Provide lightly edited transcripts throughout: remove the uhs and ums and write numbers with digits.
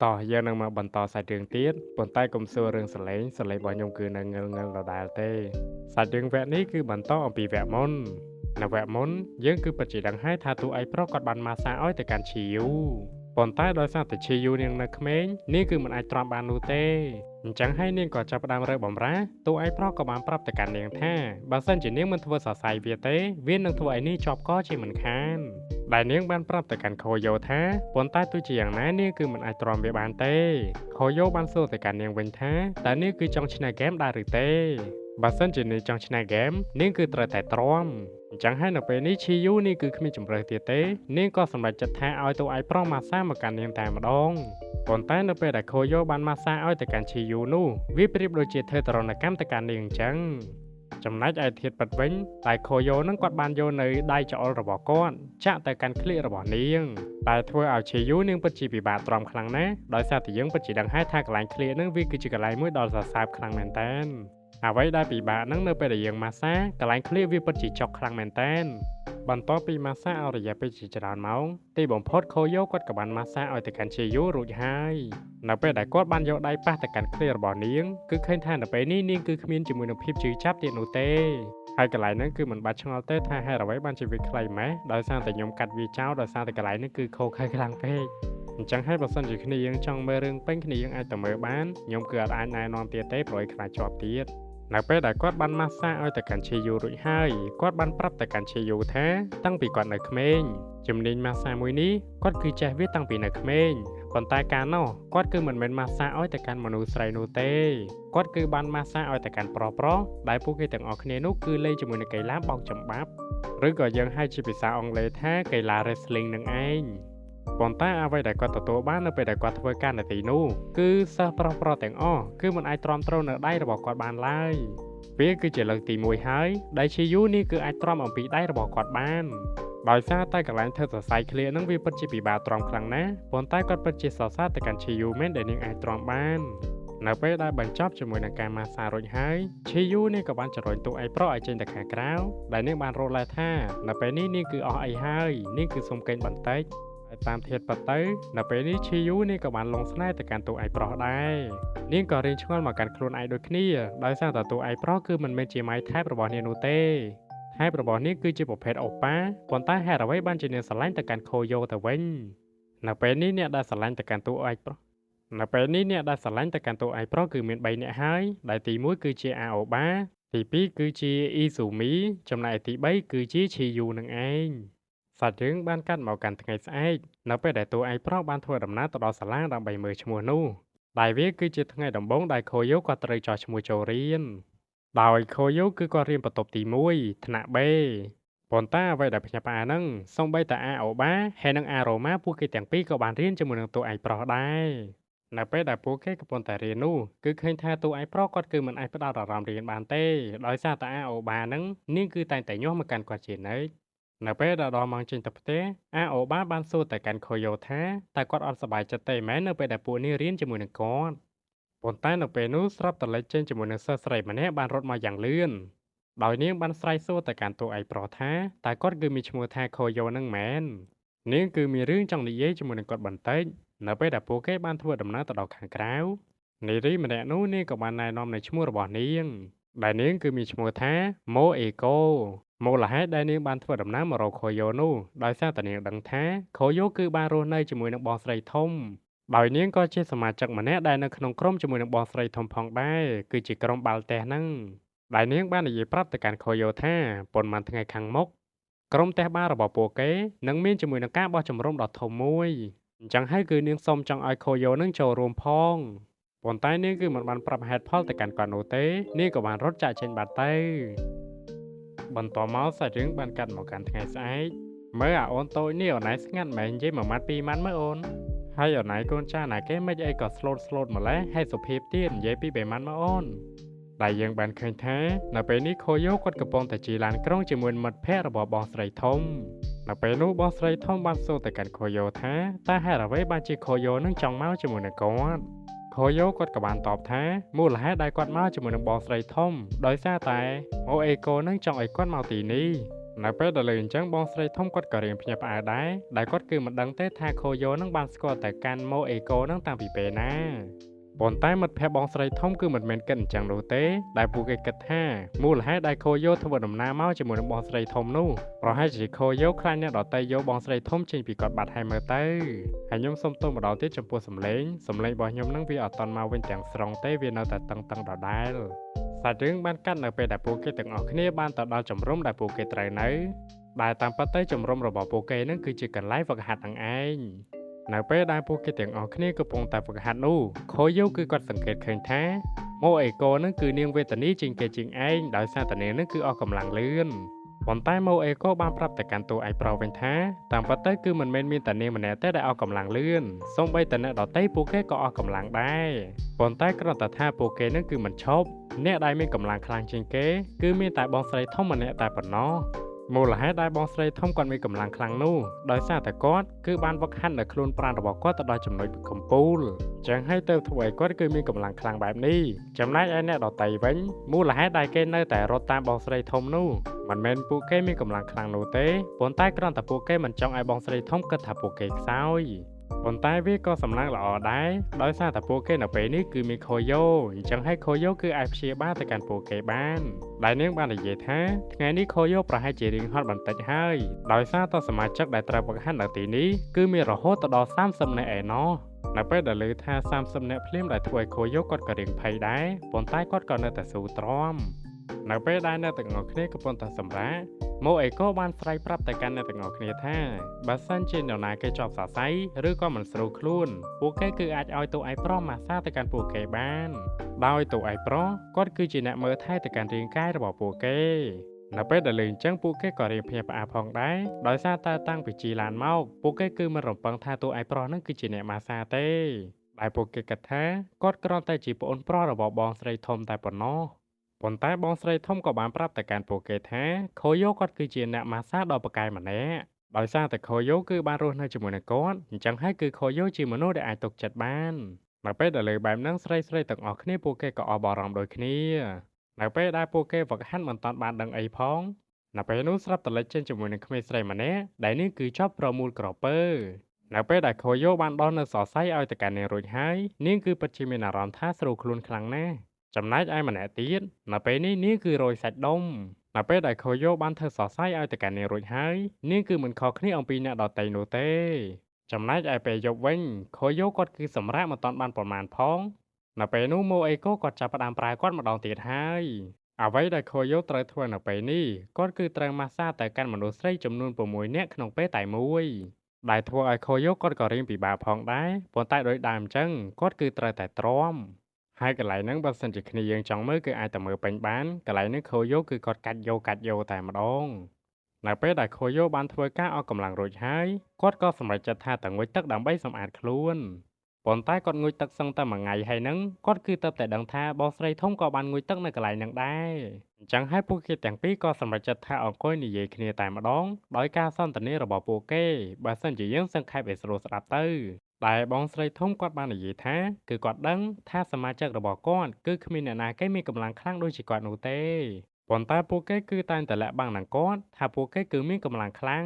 តោះយើងនឹងមកបន្តសាច់រឿងទៀតប៉ុន្តែកុំសួររឿងសលេងរបស់ខ្ញុំគឺនៅងឹលដដែលទេសាច់រឿងវគ្គនេះគឺបន្តអំពីវគ្គមុននៅវគ្គមុនយើងគឺពិតជាដឹងហើយថាតួឯកប្រុសគាត់បានម៉ាសាឲ្យទៅកាន់ឈីយូប៉ុន្តែដោយសារតែឈីយូនាងនៅក្មេងនាងគឺមិនអាចទ្រាំបាននោះទេអញ្ចឹងហើយនាងក៏ចាប់ផ្ដើមរើបំរាតួឯកប្រុសក៏បានប្រាប់ទៅកាន់នាងថាបើសិនជានាងមិនធ្វើសរសៃវាទេវានឹងធ្វើឲ្យនាងជាប់កជាមិនខានដែលនាងបានប្រាប់ទៅកាន់ខូយ៉ូថាប៉ុន្តែទោះជាយ៉ាងណានាងគឺមិនអាចទ្រាំវាបានទេខូយ៉ូបានសួរទៅកាន់នាងវិញថាតើនាងគឺចង់ឈ្នះហ្គេមដែរឬទេបើសិនជានាងចង់ឈ្នះហ្គេមនាងគឺត្រូវតែទ្រាំអញ្ចឹងហើយនៅពេលនេះឈីយូនេះគឺគ្មានជំរើសទៀតទេនាងក៏សម្រេចចិត្តថាឲ្យតួឯកប្រុសម៉ាសាមកកាន់នាងតែម្ដងប៉ុន្តែនៅពេលដែលខូយ៉ូបានម៉ាសាឲ្យទៅកាន់ឈីយូនោះវាប្រៀបដូចជាធ្វើទរណកម្មទៅកាន់នាងអញ្ចឹងចំណែកឯធាតុពិតវិញតែខូយ៉ូនឹងគាត់បានយកនៅដៃច្អុលរបស់គាត់ចាក់ទៅកាន់ក្លៀករបស់នាងតែធ្វើឲ្យឈីយូនាងពិតជាពិបាកទ្រាំខ្លាំងណាស់ដោយសារតែយើងពិតជាដឹងហើយថាកន្លែងក្លៀកនឹងវាគឺជាកន្លែងមួយដ៏សរសើរខ្លាំងមែនតើអ្វីដែលពិបាកនឹងនៅពេលដែលយើងម៉ាសាកន្លែងក្លៀកវាពិតជាចុកខ្លាំងមែនតើបន្ទាប់ពីម៉ាសាអស់រយៈពេលជាច្រើនម៉ោងទីបំផុតខូយ៉ូគាត់ក៏បានម៉ាសាឲ្យទៅកាន់ឈីយូរួចហើយនៅពេលដែលគាត់បានយកដៃប៉ះទៅកាន់ក្លៀករបស់នាងគឺឃើញថានៅពេលនេះនាងគឺគ្មានជាមួយនឹងភាពជឿចាប់ទៀតនោះទេហើយកន្លែងហ្នឹងគឺមិនបាច់ឆ្ងល់ទេថាហេតុអ្វីបានជាវាខ្លីម៉េះដោយសារតែខ្ញុំកាត់វាចោលដោយសារតែកន្លែងហ្នឹងគឺខូខើខ្លាំងពេកអញ្ចឹងហើយបើសិនជាគ្នាយើងចង់មើលរឿងពេញគ្នាយើងអាចទៅមើលបានខ្ញុំគឺអាចណែនាំទៀតទេព្រោះខ្លាចជាប់ទៀតនៅពេលដែលគាត់បានម៉ាស្សាឲ្យទៅកាន់ឈីយូរួចហើយគាត់បានប្រាប់ទៅកាន់ឈីយូថាតាំងពីគាត់នៅក្មេងជំនាញម៉ាស្សាមួយនេះគាត់គឺចេះវាតាំងពីនៅក្មេងប៉ុន្តែកាលនោះគាត់គឺមិនមែនម៉ាស្សាឲ្យទៅកាន់មនុស្សស្រីនោះទេគាត់គឺបានម៉ាស្សាឲ្យទៅកាន់ប្រុសដែលពួកគេទាំងអស់គ្នានោះគឺលេងជាមួយនឹងកីឡាបោកចំបាប់ឬក៏យើងហៅជាភាសាអង់គ្លេសថាកីឡា wrestling នឹងឯងប៉ុន្តែអ្វីដែលគាត់ទទួលបាននៅពេលដែលគាត់ធ្វើការនៅទីនោះគឺសិស្សប្រុសទាំងអស់គឺមិនអាចទ្រាំទ្រនៅដៃរបស់គាត់បានឡើយវាគឺជាលើកទី1ហើយដែលឈីយូនេះគឺអាចទ្រាំអំពីដៃរបស់គាត់បានដោយសារតែកន្លែងធ្វើសរសៃឃ្លៀកនឹងវាពិតជាពិបាកទ្រាំខ្លាំងណាស់ប៉ុន្តែគាត់ពិតជាសរសើរទៅកាន់ឈីយូមែនដែលនាងអាចទ្រាំបាននៅពេលដែលបញ្ចប់ជាមួយនឹងការម៉ាស្សារួចហើយឈីយូនេះក៏បានចរុញតួឯកប្រុសឲ្យចេញទៅខាងក្រៅដែលនាងបានរកឡែថានៅពេលនេះនាងគឺអស់អីហើយនាងគឺសុំកេងបន្តិចហើយតាមធាតុពិតទៅនៅពេលនេះឈីយូនេះក៏បានលងស្នេហ៍ទៅកាន់តួឯកប្រុសដែរនាងក៏រៀងឆ្ងល់មកកាន់ខ្លួនឯងដូចគ្នាដោយសារតែតួឯកប្រុសគឺមិនមែនជាម៉ាយថែបរបស់នាងនោះទេថែបរបស់នាងគឺជាប្រភេទអូប៉ាប៉ុន្តែហេតុអ្វីបានជានាងស្រឡាញ់ទៅកាន់ខូយ៉ូទៅវិញនៅពេលនេះអ្នកដែលស្រឡាញ់ទៅកាន់តួឯកប្រុសនៅពេលនេះអ្នកដែលស្រឡាញ់ទៅកាន់តួឯកប្រុសគឺមាន3នាក់ហើយដែលទី1គឺជាអាអូបាទី2គឺជាអ៊ីស៊ូមីចំណែកទី3គឺជាឈីយូនឹងឯងសាច់រឿងបានកាត់មកកាន់ថ្ងៃស្អែកនៅពេលដែលតួឯកប្រុសបានធ្វើដំណើរទៅដល់សាលាដើម្បីមើលឈ្មោះនោះដែលវាគឺជាថ្ងៃដំបូងដែលខូយ៉ូគាត់ត្រូវចោះឈ្មោះចូលរៀនដោយខូយ៉ូគឺគាត់រៀនបន្ទប់ទី1ថ្នាក់ B ប៉ុន្តែអ្វីដែលភ្ញាក់ផ្អើលហ្នឹងសូម្បីតែអាអូបាហើយនិងអារ៉ូម៉ាពួកគេទាំងពីរក៏បានរៀនជាមួយនឹងតួឯកប្រុសដែរនៅពេលដែលពួកគេកំពុងតែរៀននោះគឺឃើញថាតួឯកប្រុសគាត់គឺមិនអាចផ្ដោតអារម្មណ៍រៀនបានទេដោយសារតែអាអូបាហ្នឹងនាងគឺតែងតែញាស់មកកាន់គាត់ជានិច្ចនៅពេលដែលដល់ម៉ោងចេញទៅផ្ទះអាអូបាបានសួរទៅកាន់ខូយ៉ូថាតើគាត់អត់សប្បាយចិត្តទេមែននៅពេលដែលពួកនាងរៀនជាមួយនឹងគាត់ប៉ុន្តែនៅពេលនោះស្រាប់តែលេចចេញជាមួយនឹងសិស្សស្រីម្នាក់បានរត់មកយ៉ាងលឿនដោយនាងបានស្រែកសួរទៅកាន់តួឯកប្រុសថាតើគាត់គឺមានឈ្មោះថាខូយ៉ូនឹងមែននាងគឺមានរឿងចង់និយាយជាមួយនឹងគាត់បន្តិចនៅពេលដែលពួកគេបានធ្វើដំណើរទៅដល់ខាងក្រៅនារីម្នាក់នោះនាងក៏បានណែនាំនៅឈ្មោះរបស់នាងដែលនាងគឺមានឈ្មោះថាម៉ូអេកូមូលហេតុដែលនាងបានធ្វើដំណើរមករកខូយ៉ូនោះដោយសារតែនាងដឹងថាខូយ៉ូគឺបានរស់នៅជាមួយនឹងបងស្រីធំដោយនាងក៏ជាសមាជិកម្នាក់ដែលនៅក្នុងក្រុមជាមួយនឹងបងស្រីធំផងដែរគឺជាក្រុមបាល់ទះហ្នឹងដែលនាងបាននិយាយប្រាប់ទៅកាន់ខូយ៉ូថាប៉ុន្មានថ្ងៃខាងមុខក្រុមទះបាល់របស់ពួកគេនឹងមានជាមួយនឹងការបោះជំរំដ៏ធំមួយអញ្ចឹងហើយគឺនាងសូមចង់ឲ្យខូយ៉ូនឹងចូលរួមផងប៉ុន្តែនាងគឺមិនបានប្រាប់ហេតុផលទៅកាន់គាត់នោះទេនាងក៏បានរត់ចាកចេញបាត់ទៅបន្ទាប់មកសាច់រឿងបានកាត់មកកាន់ថ្ងៃស្អែកមើលអាអូនតូចនេះអូនឯងស្ងាត់មែននិយាយមួយម៉ាត់ពីរម៉ាត់មើលអូនហើយអូនឯងកូនចាស់ណាគេមិនអីក៏ស្លូតម្លេះហើយសុភាពទៀតនិយាយពី3ម៉ាត់មកអូនដែលយើងបានឃើញថានៅពេលនេះខូយ៉ូគាត់កំពុងតែជិះឡានក្រុងជាមួយមិត្តភ័ក្តិរបស់បងស្រីធំនៅពេលនោះបងស្រីធំបានសួរទៅកាន់ខូយ៉ូថាតើហេតុអ្វីបានជាខូយ៉ូនឹងចង់មកជាមួយនឹងគាត់ខូយ៉ូគាត់ក៏បានតបថាមូលហេតុដែលគាត់មកជាមួយនឹងបងស្រីធំដោយសារតែអូអេកូនឹងចង់ឲ្យគាត់មកទីនេះ នៅពេលដែលលើអញ្ចឹងបងស្រីធំគាត់ក៏រៀងភ្ញាក់ផ្អើលដែរដែលគាត់គឺមិនដឹងទេថាខូយ៉ូនឹងបានស្គាល់តែកាន់ម៉ូអេកូនឹងតាំងពីពេលណាប៉ុន្តែមិត្តភក្តិបងស្រីធំគឺមិនមែនគិតអញ្ចឹងនោះទេដែលពួកគេគិតថាមូលហេតុដែលខូយ៉ូធ្វើដំណើរមកជាមួយនឹងបងស្រីធំនោះប្រហែលជាខូយ៉ូខ្លាចអ្នកដទៃយកបងស្រីធំចេញពីគាត់បាត់ហើយមើលទៅហើយខ្ញុំសូមទោសម្ដងទៀតចំពោះសំឡេងរបស់ខ្ញុំនឹងវាអត់តន់មកវិញទាំងស្រុងទេវានៅតែតឹងដដែលសាច់រឿងបានកាត់នៅពេលដែលពួកគេទាំងអស់គ្នាបានទៅដល់ជំរំដែលពួកគេត្រូវនៅដែលតាមពិតទៅជំរំរបស់ពួកគេនឹងគឺជាកន្លែងហ្វឹកហាត់នឹងឯងនៅពេលដែលពួកគេទាំងអស់គ្នាកំពុងតែហ្វឹកហាត់នោះខូយ៉ូគឺគាត់សង្កេតឃើញថាម៉ូអេកូនឹងគឺនាងវេទនីជាងគេជាងឯងដោយសារតែនាងនឹងគឺអស់កម្លាំងលឿនប៉ុន្តែម៉ូអេកូបានប្រាប់ទៅកាន់តួឯកប្រុសវិញថាតាមពិតទៅគឺមិនមែនមានតែនាងម្នាក់ទេដែលអស់កម្លាំងលឿនសូម្បីតែអ្នកដទៃពួកគេក៏អស់កម្លាំងដែរប៉ុន្តែគ្រាន់តែថាពួកគេនឹងគឺមិនឈប់អ្នកដែលមានកម្លាំងខ្លាំងជាងគេគឺមានតែបងស្រីធំម្នាក់តែប៉ុណ្ណោះមូលហេតុដែលបងស្រីធំគាត់មានកម្លាំងខ្លាំងនោះដោយសារតែគាត់គឺបានវឹកហាត់នៅខ្លួនប្រាណរបស់គាត់ទៅដល់ចំណុចកំពូលចឹងហើយទៅធ្វើឲ្យគាត់គឺមានកម្លាំងខ្លាំងបែបនេះចំណែកឯអ្នកដទៃវិញមូលហេតុដែលគេនៅតែរត់តាមបងស្រីធំនោះមិនមែនពួកគេមានកម្លាំងខ្លាំងនោះទេប៉ុន្តែគ្រាន់តែពួកគេមិនចង់ឲ្យបងស្រីធំគិតថាពួកគេខ្សោយប៉ុន្តែវាក៏សំណាងល្អដែរដោយសារតែពួកគេនៅពេលនេះគឺមានខូយ៉ូអញ្ចឹងហើយខូយ៉ូគឺអាចព្យាបាលទៅកាន់ពួកគេបានដែលនាងបាននិយាយថាថ្ងៃនេះខូយ៉ូប្រហែលជារៀងហត់បន្តិចហើយដោយសារតែសមាជិកដែលត្រូវបង្ហាត់នៅទីនេះគឺមានរហូតដល់30នាក់ឯណោះនៅពេលដែលឮថា30នាក់ភ្លាមដែលធ្វើឲ្យខូយ៉ូគាត់ក៏រៀងភ័យដែរប៉ុន្តែគាត់ក៏នៅតែស៊ូទ្រាំនៅពេលដែលអ្នកទាំងអស់គ្នាកំពុងតែសម្រាកម៉ូអេកូបានស្រែកប្រាប់ទៅកាន់អ្នកទាំងអស់គ្នាថាបើសិនជានរណាគេជាប់សរសៃឬក៏មិនស្រួលខ្លួនពួកគេគឺអាចឲ្យតួឯកប្រុសម៉ាស្សាទៅកាន់ពួកគេបានដោយតួឯកប្រុសគាត់គឺជាអ្នកមើលថែទៅកាន់រាងកាយរបស់ពួកគេនៅពេលដែលលេងចឹងពួកគេក៏រៀងភ្ញាក់ផ្អើលផងដែរដោយសារតែតាំងពីជីឡានមកពួកគេគឺមិនរំពឹងថាតួឯកប្រុសនឹងគឺជាអ្នកម៉ាស្សាទេដែលពួកគេគិតថាគាត់គ្រាន់តែជាប្អូនប្រុសរបស់បងស្រីធំតែប៉ុណ្ណោះប៉ុន្តែបងស្រីធំក៏បានប្រាប់ទៅកាន់ពួកគេថាខូយ៉ូគាត់គឺជាអ្នកម៉ាស្សាដ៏ពូកែម្នាក់ដោយសារតែខូយ៉ូគឺបានរស់នៅជាមួយនឹងគាត់អញ្ចឹងហើយគឺខូយ៉ូជាមនុស្សដែលអាចទុកចិត្តបាននៅពេលដែលលើបែបហ្នឹងស្រីទាំងអស់គ្នាពួកគេក៏អបអរំដូចគ្នានៅពេលដែលពួកគេវឹកហាត់មិនតាន់បានដឹងអីផងនៅពេលនោះស្រាប់តែលេចចេញជាមួយនឹងក្មេងស្រីម្នាក់ដែលនាងគឺជាប់ប្រមូលក្រពើនៅពេលដែលខូយ៉ូបានដោះនៅសរសៃឲ្យទៅកាន់នាងរួចហើយនាងគឺពិតជាមានអារម្មណ៍ថាស្រួលខ្លួនខ្លាំងណាស់ចំណែកឯម្នាក់ទៀតនៅពេលនេះនាងគឺរយសាច់ដុំនៅពេលដែលខូយ៉ូបានធ្វើសរសៃឲ្យទៅកាន់នាងរួចហើយនាងគឺមិនខុសគ្នាអំពីអ្នកដទៃនោះទេចំណែកឯពេលយប់វិញខូយ៉ូគាត់គឺសម្រាកមិនតាន់បានប្រមាណផងនៅពេលនោះម៉ូអេកូគាត់ចាប់ផ្ដើមប្រើគាត់ម្ដងទៀតហើយអ្វីដែលខូយ៉ូត្រូវធ្វើនៅពេលនេះគាត់គឺត្រូវម៉ាស្សាទៅកាន់មនុស្សស្រីចំនួន6នាក់ក្នុងពេលតែមួយដែលធ្វើឲ្យខូយ៉ូគាត់ក៏រៀងពិបាកផងដែរប៉ុន្តែដោយដើមអញ្ចឹងគាត់គឺត្រូវតែទ្រាំហើយកន្លែងហ្នឹងបើសិនជាគ្នាយើងចង់មើលគឺអាចតែមើលពេញបានកន្លែងហ្នឹងខូយ៉ូគឺគាត់កាច់យកតែម្ដងនៅពេលដែលខូយ៉ូបានធ្វើការអស់កម្លាំងរួចហើយគាត់ក៏សម្រេចចិត្តថាទៅងូតទឹកដើម្បីសម្អាតខ្លួនប៉ុន្តែគាត់ងូតទឹកសឹងតែមួយថ្ងៃហើយហ្នឹងគាត់គឺទៅតែដឹងថាបងស្រីធំក៏បានងូតទឹកនៅកន្លែងហ្នឹងដែរអញ្ចឹងហើយពួកគេទាំងពីរក៏សម្រេចចិត្តថាអង្គុយនិយាយគ្នាតែម្ដងដោយការសន្ទនារបស់ពួកគេបើសិនជាយើងសង្ខេបឲ្យស្រួលស្ដាប់ទៅដែលបងស្រីធំគាត់បាននិយាយថាគឺគាត់ដឹងថាសមាជិករបស់គាត់គឺគ្មានអ្នកណាគេមានកម្លាំងខ្លាំងដូចជាគាត់នោះទេប៉ុន្តែពួកគេគឺតែងតែលាក់បាំងនឹងគាត់ថាពួកគេគឺមានកម្លាំងខ្លាំង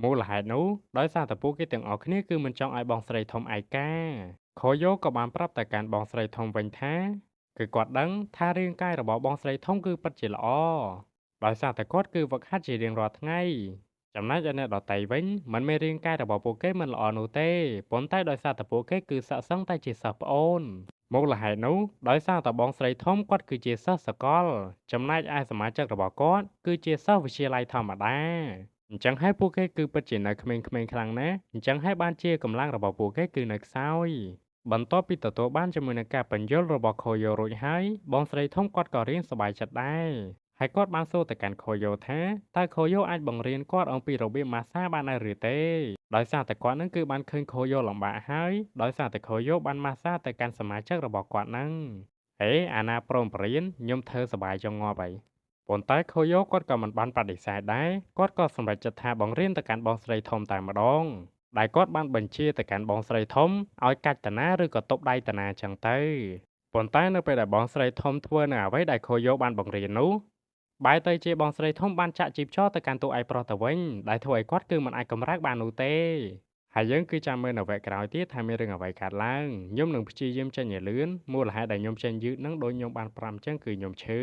មូលហេតុនោះដោយសារតែពួកគេទាំងអស់គ្នាគឺមិនចង់ឲ្យបងស្រីធំឯកាខូយ៉ូក៏បានប្រាប់ទៅកាន់បងស្រីធំវិញថាគឺគាត់ដឹងថារាងកាយរបស់បងស្រីធំគឺពិតជាល្អដោយសារតែគាត់គឺហ្វឹកហាត់ជារៀងរាល់ថ្ងៃចំណែកឯអ្នកដទៃវិញមិនមែនរាងកាយរបស់ពួកគេមិនល្អនោះទេប៉ុន្តែដោយសារតែពួកគេគឺស័ក្តិសឹងតែជាសិស្សប្អូនមូលហេតុនោះដោយសារតែបងស្រីធំគាត់គឺជាសិស្សសកលចំណែកឯសមាជិករបស់គាត់គឺជាសិស្សវិទ្យាល័យធម្មតាអញ្ចឹងហើយពួកគេគឺពិតជានៅក្មេងៗខ្លាំងណាស់អញ្ចឹងហើយបានជាកម្លាំងរបស់ពួកគេគឺនៅខ្សោយបន្ទាប់ពីទទួលបានជាមួយនឹងការបញ្យល់របស់ខូយ៉ូរួចហើយបងស្រីធំគាត់ក៏រៀនសប្បាយចិត្តដែរហើយគាត់បានសួរទៅកាន់ខូយ៉ូថាតើខូយ៉ូអាចបង្រៀនគាត់អំពីរបៀបម៉ាស្សាបានដែរឬទេដោយសារតែគាត់នឹងគឺបានឃើញខូយ៉ូលំបាកហើយដោយសារតែខូយ៉ូបានម៉ាស្សាទៅកាន់សមាជិករបស់គាត់នឹងហេអាណាព្រមបរៀនខ្ញុំធ្វើសប្បាយចង់ងាប់ហើយប៉ុន្តែខូយ៉ូគាត់ក៏មិនបានបដិសេធដែរគាត់ក៏សម្រេចចិត្តថាបង្រៀនទៅកាន់បងស្រីធំតែម្ដងដែលគាត់បានបញ្ជាទៅកាន់បងស្រីធំឲ្យកាច់តាណាឬក៏តប់ដៃតាណាចឹងទៅប៉ុន្តែនៅពេលដែលបងស្រីធំធ្វើនៅអ្វីដែលខូយ៉ូបានបង្រៀននោះ បែរទៅជាបងស្រីធំបានចាក់ជីបចោលទៅកាន់តួឯកប្រុសទៅវិញដែលធ្វើឲ្យគាត់គឺមិនអាចកម្រើកបាននោះទេហើយយើងគឺចាំមើលនៅវគ្គក្រោយទៀតថាមានរឿងអ្វីកើតឡើងខ្ញុំនឹងព្យាយាមចេញឲ្យលឿនមូលហេតុដែលខ្ញុំចេញយឺតនឹងដូចខ្ញុំបានប្រាំចឹងគឺខ្ញុំឈឺ